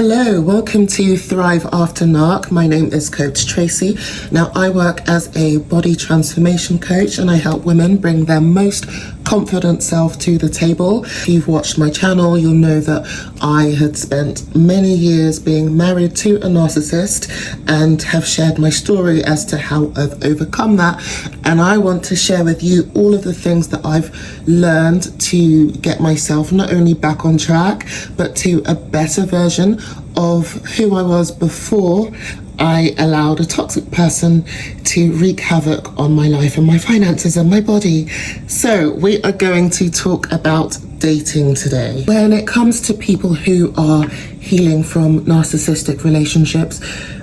Hello, welcome to Thrive After Narc. My name is Coach Tracy. Now, I work as a body transformation coach and I help women bring their most confident self to the table. If you've watched my channel, you'll know that I had spent many years being married to a narcissist and have shared my story as to how I've overcome that. And I want to share with you all of the things that I've learned to get myself not only back on track, but to a better version of who I was before I allowed a toxic person to wreak havoc on my life and my finances and my body. So we are going to talk about dating today. When it comes to people who are healing from narcissistic relationships,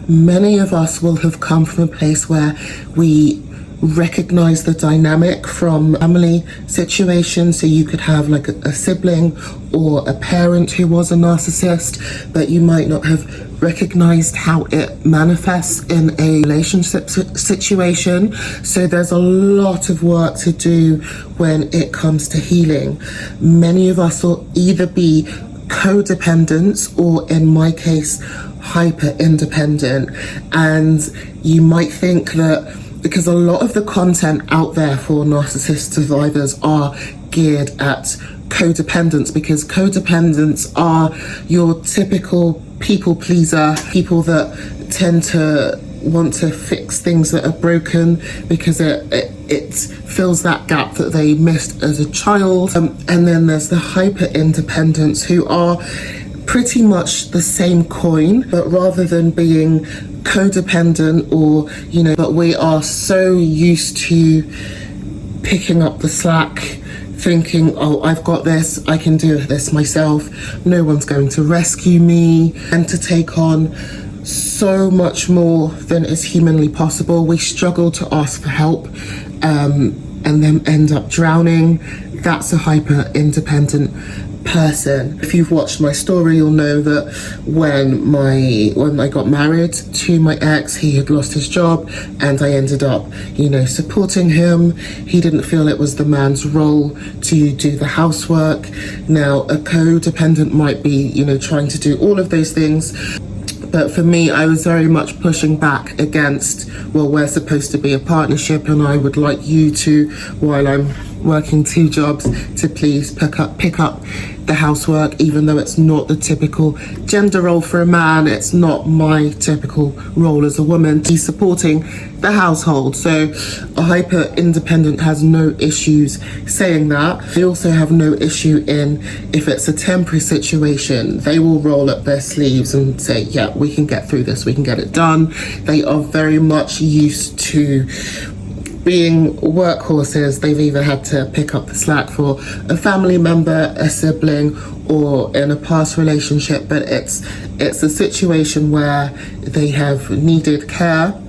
many of us will have come from a place where we recognize the dynamic from family situations. So you could have like a sibling or a parent who was a narcissist, but you might not have recognized how it manifests in a relationship situation. So there's a lot of work to do when it comes to healing. Many of us will either be codependents or, in my case, hyper independent. And you might think that because a lot of the content out there for narcissist survivors are geared at codependence, because codependents are your typical people pleaser, people that tend to want to fix things that are broken because it fills that gap that they missed as a child. And then there's the hyper independents who are pretty much the same coin, but rather than being codependent or, but we are so used to picking up the slack, thinking, oh, I've got this, I can do this myself, no one's going to rescue me, and to take on so much more than is humanly possible. We struggle to ask for help and then end up drowning. That's a hyper independent person. If you've watched my story, you'll know that when I got married to my ex, he had lost his job and I ended up, supporting him. He didn't feel it was the man's role to do the housework. Now, a codependent might be, trying to do all of those things. But for me, I was very much pushing back against, well, we're supposed to be a partnership and I would like you to, while I'm working two jobs, to please pick up the housework, even though it's not the typical gender role for a man. It's not my typical role as a woman. He's supporting the household. So a hyper independent has no issues saying that. They also have no issue in if it's a temporary situation, they will roll up their sleeves and say, yeah, we can get through this, we can get it done. They are very much used to being workhorses. They've either had to pick up the slack for a family member, a sibling, or in a past relationship, but it's a situation where they have needed care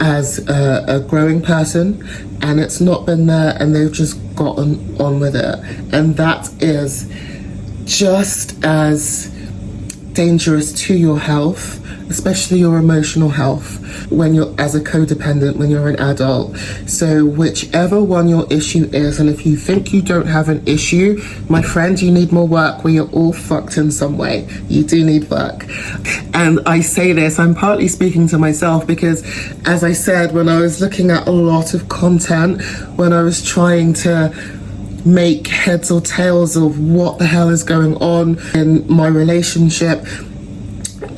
as a growing person and it's not been there and they've just gotten on with it. And that is just as dangerous to your health, especially your emotional health, when you're as a codependent, when you're an adult. So whichever one your issue is, and if you think you don't have an issue, my friend, you need more work. We are all fucked in some way. You do need work. And I say this, I'm partly speaking to myself because, as I said, when I was looking at a lot of content, when I was trying to make heads or tails of what the hell is going on in my relationship,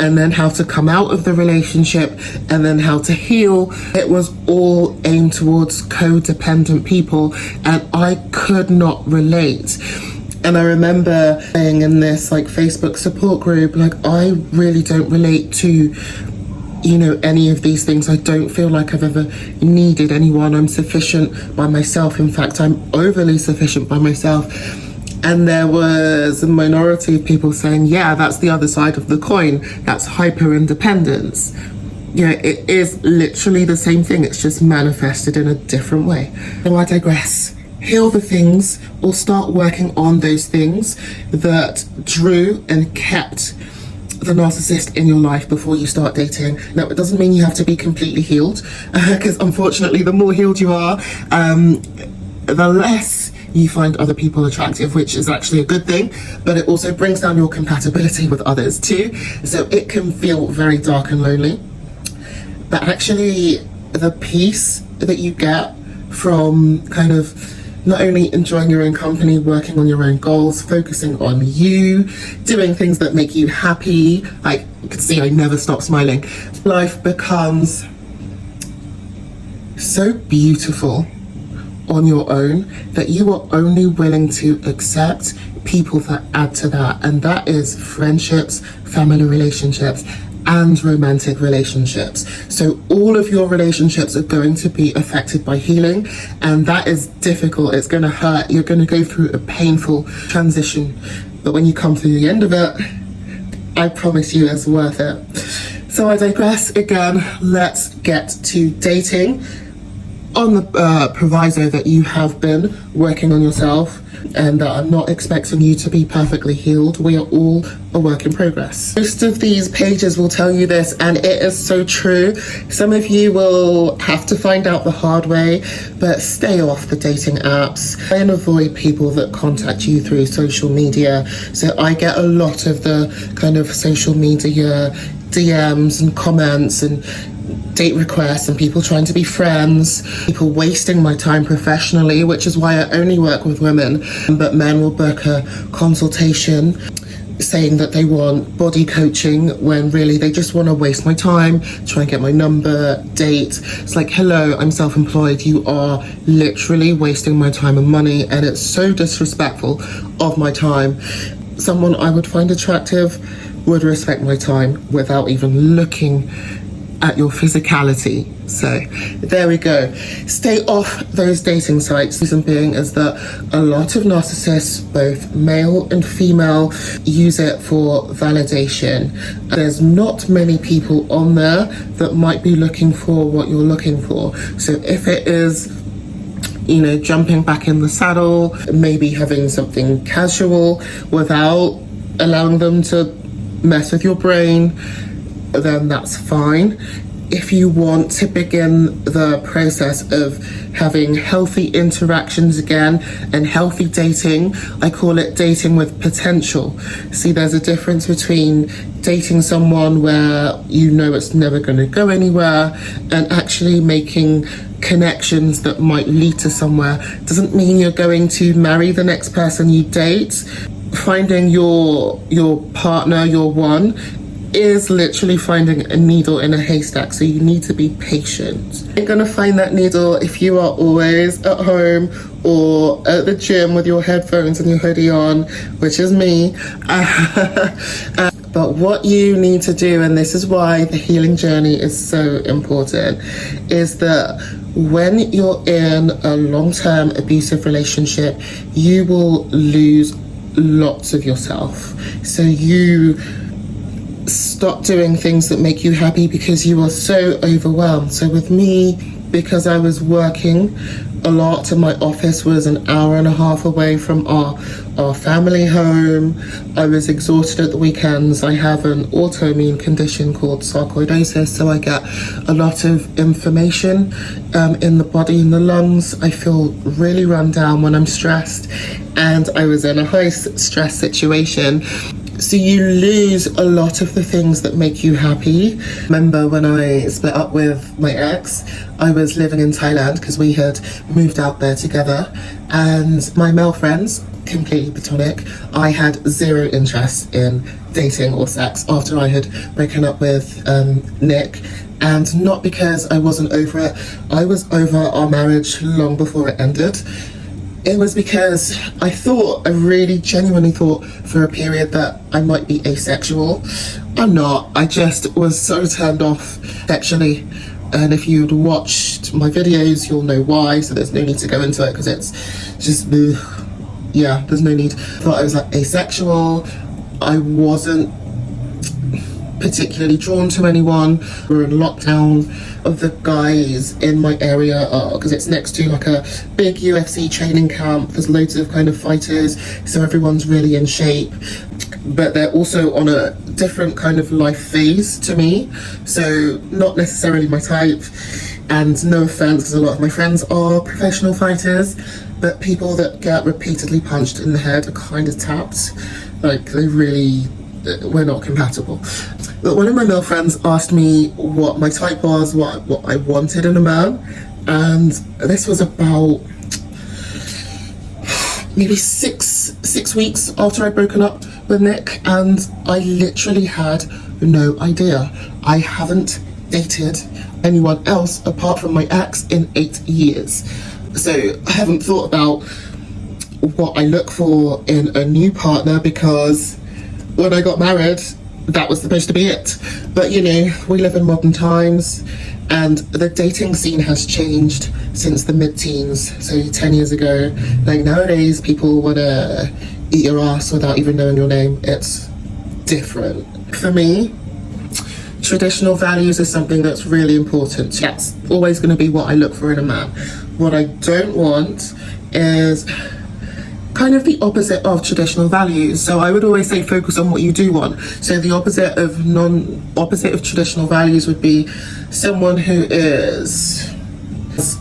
and then how to come out of the relationship, and then how to heal, it was all aimed towards codependent people, and I could not relate. And I remember saying in this Facebook support group, I really don't relate to any of these things. I don't feel like I've ever needed anyone. I'm sufficient by myself. In fact, I'm overly sufficient by myself. And there was a minority of people saying, yeah, that's the other side of the coin. That's hyper independence. It is literally the same thing. It's just manifested in a different way. So I digress. Heal the things, or start working on those things that drew and kept the narcissist in your life before you start dating. Now, it doesn't mean you have to be completely healed, because unfortunately, the more healed you are, the less you find other people attractive, which is actually a good thing, but it also brings down your compatibility with others too. So it can feel very dark and lonely. But actually, the peace that you get from kind of not only enjoying your own company, working on your own goals, focusing on you, doing things that make you happy, like you can see I never stop smiling, life becomes so beautiful on your own that you are only willing to accept people that add to that, and that is friendships, family relationships, and romantic relationships. So all of your relationships are going to be affected by healing, and that is difficult. It's going to hurt. You're going to go through a painful transition, but when you come through the end of it, I promise you it's worth it. So I digress again. Let's get to dating. On the proviso that you have been working on yourself and that I'm not expecting you to be perfectly healed. We are all a work in progress. Most of these pages will tell you this, and it is so true. Some of you will have to find out the hard way, but stay off the dating apps and avoid people that contact you through social media. So I get a lot of the kind of social media DMs and comments and date requests and people trying to be friends, people wasting my time professionally, which is why I only work with women, but men will book a consultation saying that they want body coaching when really they just want to waste my time, try and get my number, date. It's like, hello, I'm self-employed. You are literally wasting my time and money, and it's so disrespectful of my time. Someone I would find attractive would respect my time without even looking at your physicality. So there we go. Stay off those dating sites. Reason being is that a lot of narcissists, both male and female, use it for validation. There's not many people on there that might be looking for what you're looking for. So if it is, you know, jumping back in the saddle, maybe having something casual without allowing them to mess with your brain, then that's fine. If you want to begin the process of having healthy interactions again and healthy dating, I call it dating with potential. See, there's a difference between dating someone where you know it's never going to go anywhere and actually making connections that might lead to somewhere. Doesn't mean you're going to marry the next person you date. Finding your partner, your one, is literally finding a needle in a haystack, so you need to be patient. You're gonna find that needle if you are always at home or at the gym with your headphones and your hoodie on, which is me. But what you need to do, and this is why the healing journey is so important, is that when you're in a long-term abusive relationship, you will lose lots of yourself. So you stop doing things that make you happy because you are so overwhelmed. So with me, because I was working a lot and my office was an hour and a half away from our family home, I was exhausted at the weekends. I have an autoimmune condition called sarcoidosis, so I get a lot of inflammation in the body, in the lungs. I feel really run down when I'm stressed, and I was in a high stress situation. So you lose a lot of the things that make you happy. Remember when I split up with my ex, I was living in Thailand because we had moved out there together, and my male friends, completely platonic. I had zero interest in dating or sex after I had broken up with Nick. And not because I wasn't over it. I was over our marriage long before it ended. It was because I really genuinely thought for a period that I might be asexual. I'm not. I just was so turned off sexually. And if you'd watched my videos, you'll know why. So there's no need to go into it because it's just, yeah, there's no need. I thought I was like asexual. I wasn't particularly drawn to anyone. We're in lockdown. Of the guys in my area because it's next to like a big UFC training camp. There's loads of kind of fighters, so everyone's really in shape, but they're also on a different kind of life phase to me, so not necessarily my type. And no offense, because a lot of my friends are professional fighters, but people that get repeatedly punched in the head are kind of tapped. Like, they really, we're not compatible. But one of my male friends asked me what my type was, what I wanted in a man, and this was about maybe six weeks after I'd broken up with Nick, and I literally had no idea. I haven't dated anyone else apart from my ex in 8 years. So I haven't thought about what I look for in a new partner, because when I got married, that was supposed to be it. But you know, we live in modern times, and the dating scene has changed since the mid-teens, so 10 years ago. Like, nowadays, people want to eat your ass without even knowing your name. It's different. For me, traditional values is something that's really important. That's always going to be what I look for in a man. What I don't want is kind of the opposite of traditional values. So I would always say focus on what you do want. So the opposite of traditional values would be someone who has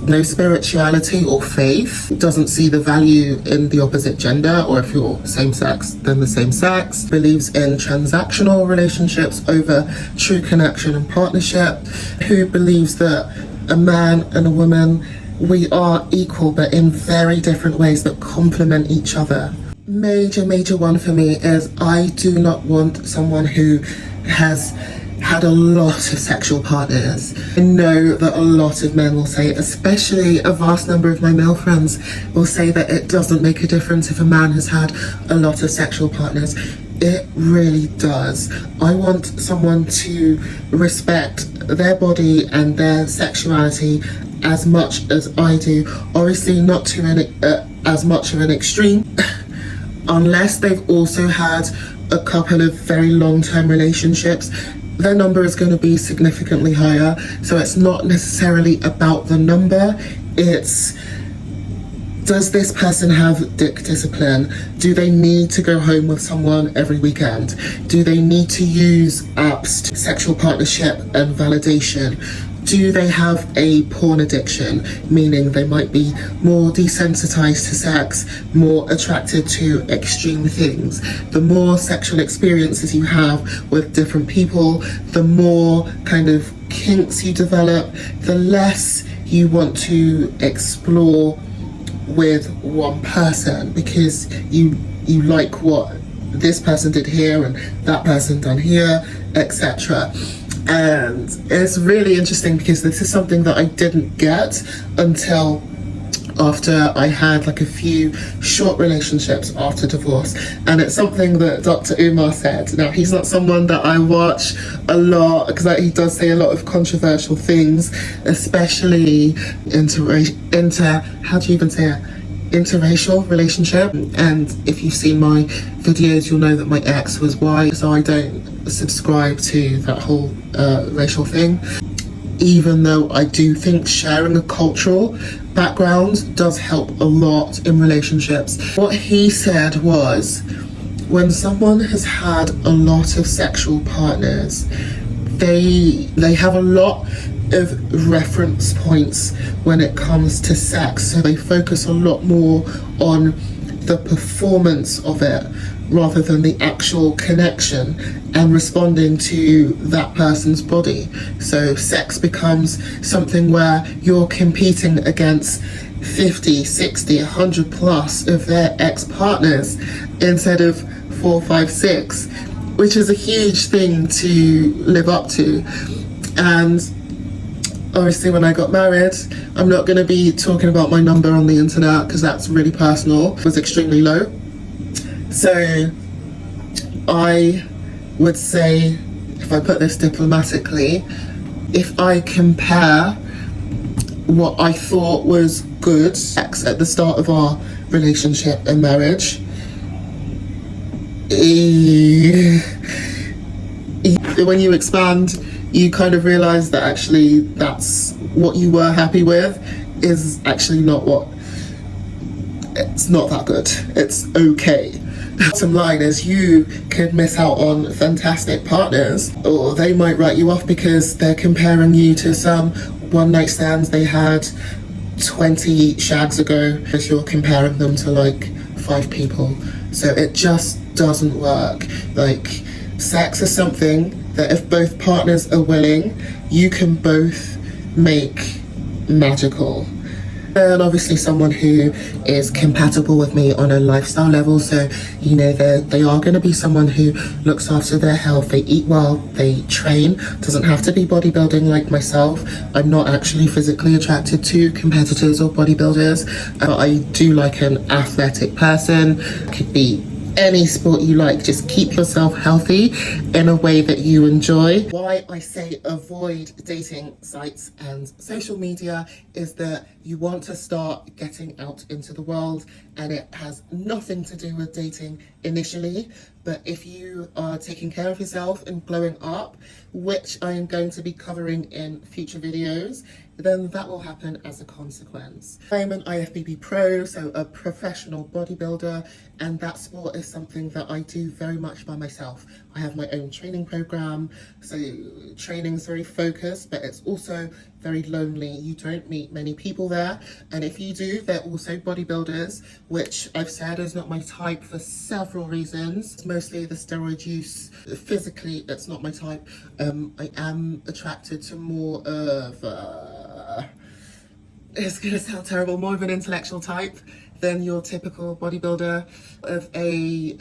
no spirituality or faith, doesn't see the value in the opposite gender, or if you're same sex, then the same sex, believes in transactional relationships over true connection and partnership, who believes that a man and a woman, we are equal but in very different ways that complement each other. Major one for me is I do not want someone who has had a lot of sexual partners. I know that a lot of men will say, especially a vast number of my male friends, will say that it doesn't make a difference if a man has had a lot of sexual partners. It really does. I want someone to respect their body and their sexuality as much as I do. Obviously not to as much of an extreme, unless they've also had a couple of very long-term relationships. Their number is going to be significantly higher. So it's not necessarily about the number, it's, does this person have dick discipline? Do they need to go home with someone every weekend? Do they need to use apps, sexual partnership and validation? Do they have a porn addiction, meaning they might be more desensitized to sex, more attracted to extreme things? The more sexual experiences you have with different people, the more kind of kinks you develop, the less you want to explore with one person, because you like what this person did here and that person done here, etc. And it's really interesting because this is something that I didn't get until after I had like a few short relationships after divorce. And it's something that Dr. Umar said. Now, he's not someone that I watch a lot, because he does say a lot of controversial things, especially how do you even say it? Interracial relationship. And if you've seen my videos, you'll know that my ex was white, so I don't subscribe to that whole racial thing, even though I do think sharing a cultural background does help a lot in relationships. What he said was, when someone has had a lot of sexual partners, they have a lot of reference points when it comes to sex, so they focus a lot more on the performance of it rather than the actual connection and responding to that person's body. So sex becomes something where you're competing against 50, 60, 100 plus of their ex-partners instead of 4, 5, 6, which is a huge thing to live up to. And obviously when I got married, I'm not going to be talking about my number on the internet because that's really personal. It was extremely low. So I would say, if I put this diplomatically, if I compare what I thought was good sex at the start of our relationship and marriage, when you expand, you kind of realize that actually that's what you were happy with is actually it's not that good. It's okay. Bottom line is, you could miss out on fantastic partners, or they might write you off because they're comparing you to some one night stands they had 20 shags ago, as you're comparing them to like 5 people. So it just doesn't work. Like, sex is something that if both partners are willing, you can both make magical. And obviously someone who is compatible with me on a lifestyle level, so you know they are going to be someone who looks after their health, they eat well, they train. Doesn't have to be bodybuilding like myself. I'm not actually physically attracted to competitors or bodybuilders, but I do like an athletic person. Could be any sport you like. Just keep yourself healthy in a way that you enjoy. Why I say avoid dating sites and social media is that you want to start getting out into the world, and it has nothing to do with dating initially. But if you are taking care of yourself and glowing up, which I am going to be covering in future videos, then that will happen as a consequence. I'm an IFBB pro, so a professional bodybuilder, and that sport is something that I do very much by myself. I have my own training program, so training is very focused, but it's also very lonely. You don't meet many people there, and if you do, they're also bodybuilders, which I've said is not my type for several reasons. Mostly the steroid use. Physically, it's not my type. I am attracted to more of it's gonna sound terrible, more of an intellectual type than your typical bodybuilder, of a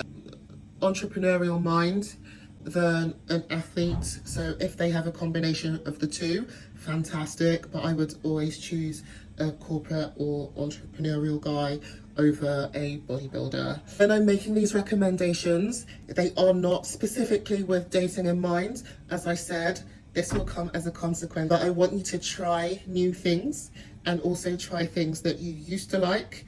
entrepreneurial mind than an athlete. So if they have a combination of the two, fantastic, but I would always choose a corporate or entrepreneurial guy over a bodybuilder. When I'm making these recommendations, they are not specifically with dating in mind. As I said, this will come as a consequence, but I want you to try new things and also try things that you used to like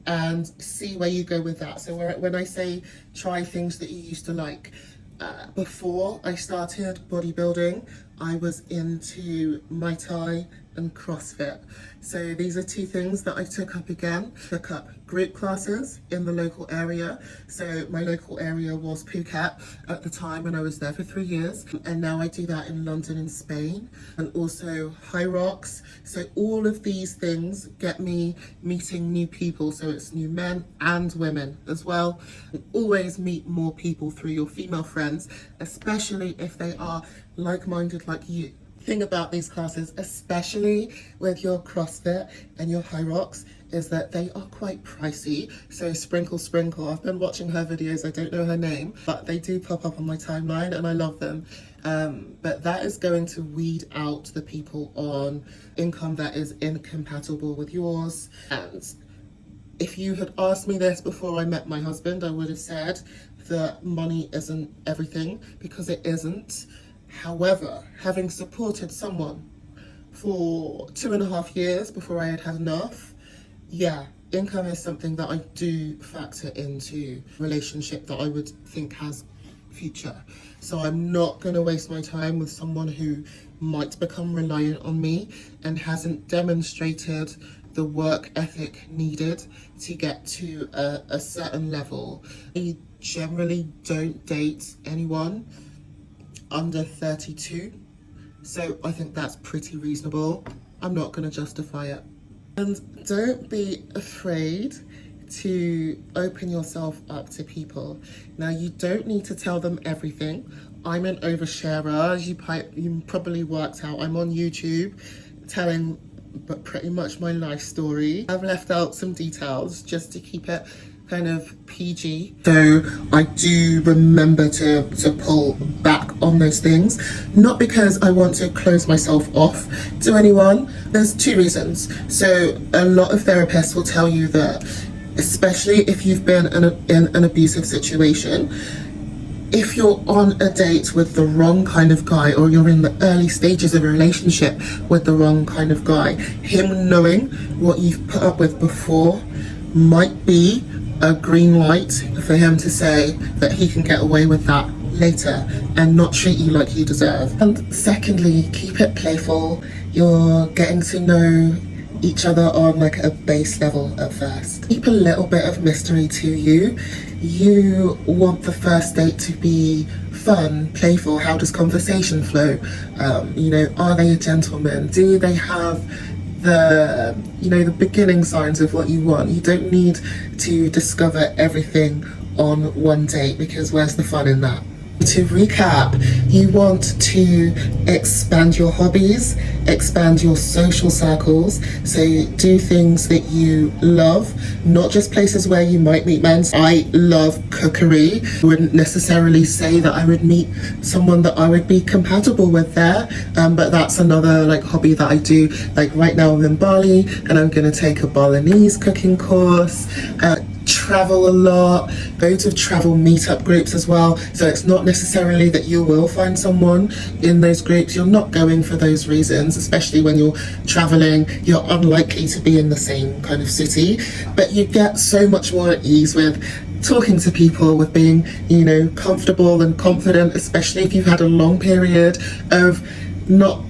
and see where you go with that. So when I say try things that you used to like, before I started bodybuilding, I was into Muay Thai and CrossFit. So these are two things that I took up again. Took up group classes in the local area. So my local area was Phuket at the time, and I was there for 3 years. And now I do that in London and Spain, and also High Rocks. So all of these things get me meeting new people. So it's new men and women as well. And always meet more people through your female friends, especially if they are like-minded like you. Thing about these classes, especially with your CrossFit and your High Rocks, is that they are quite pricey. So Sprinkle, I've been watching her videos, I don't know her name, but they do pop up on my timeline and I love them. But that is going to weed out the people on income that is incompatible with yours. And if you had asked me this before I met my husband, I would have said that money isn't everything, because it isn't. However, having supported someone for 2.5 years before I had had enough, yeah, income is something that I do factor into a relationship that I would think has future. So I'm not going to waste my time with someone who might become reliant on me and hasn't demonstrated the work ethic needed to get to a certain level. I generally don't date anyone under 32, so I think that's pretty reasonable. I'm not going to justify it. And don't be afraid to open yourself up to people. Now, you don't need to tell them everything. I'm an oversharer, as you probably worked out. I'm on YouTube telling but pretty much my life story. I've left out some details just to keep it kind of PG. So I do remember to pull back on those things, not because I want to close myself off to anyone. There's 2 reasons. So a lot of therapists will tell you that, especially if you've been in an abusive situation, if you're on a date with the wrong kind of guy, or you're in the early stages of a relationship with the wrong kind of guy, him knowing what you've put up with before might be a green light for him to say that he can get away with that later and not treat you like you deserve. And secondly, keep it playful. You're getting to know each other on like a base level at first. Keep a little bit of mystery to you. You want the first date to be fun, playful. How does conversation flow? Are they a gentleman? Do they have the beginning signs of what you want. You don't need to discover everything on one date, because where's the fun in that? To recap, you want to expand your hobbies, expand your social circles, so do things that you love, not just places where you might meet men. I love cookery. I wouldn't necessarily say that I would meet someone that I would be compatible with there, but that's another like hobby that I do. Like right now I'm in Bali and I'm going to take a Balinese cooking course. Travel a lot, go to travel meetup groups as well. So it's not necessarily that you will find someone in those groups. You're not going for those reasons, especially when you're traveling. You're unlikely to be in the same kind of city, but you get so much more at ease with talking to people, with being, comfortable and confident, especially if you've had a long period of not,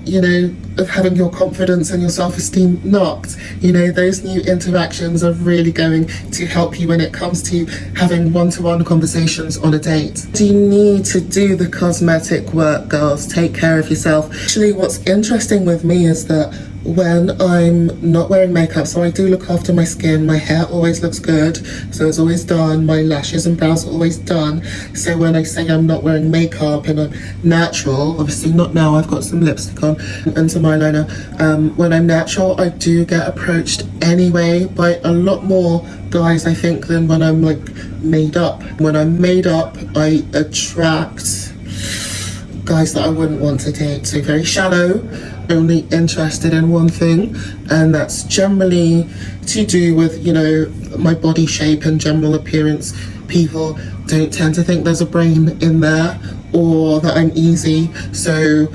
of having your confidence and your self-esteem knocked. Those new interactions are really going to help you when it comes to having one-to-one conversations on a date. Do you need to do the cosmetic work, girls? Take care of yourself. Actually, what's interesting with me is that when I'm not wearing makeup, so I do look after my skin, my hair always looks good, so it's always done, my lashes and brows are always done. So when I say I'm not wearing makeup and I'm natural, obviously not now, I've got some lipstick on and some eyeliner, when I'm natural I do get approached anyway by a lot more guys, I think, than when I'm like made up. When I'm made up, I attract guys that I wouldn't want to date. So very shallow, only interested in one thing, and that's generally to do with, my body shape and general appearance. People don't tend to think there's a brain in there or that I'm easy. So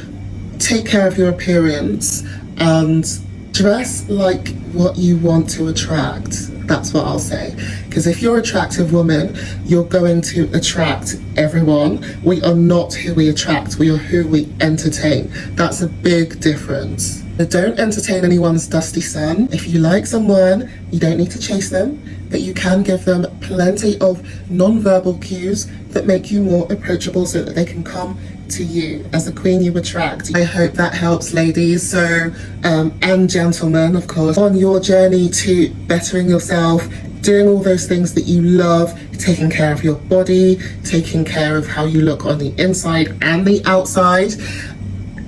take care of your appearance and dress like what you want to attract. That's what I'll say. Because if you're an attractive woman, you're going to attract everyone. We are not who we attract, we are who we entertain. That's a big difference. So don't entertain anyone's dusty sun. If you like someone, you don't need to chase them, but you can give them plenty of non-verbal cues that make you more approachable so that they can come to you as the queen you attract. I hope that helps, ladies. So, and gentlemen, of course, on your journey to bettering yourself, doing all those things that you love, taking care of your body, taking care of how you look on the inside and the outside,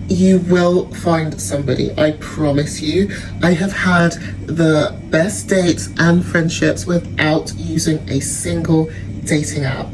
you will find somebody, I promise you. I have had the best dates and friendships without using a single dating app.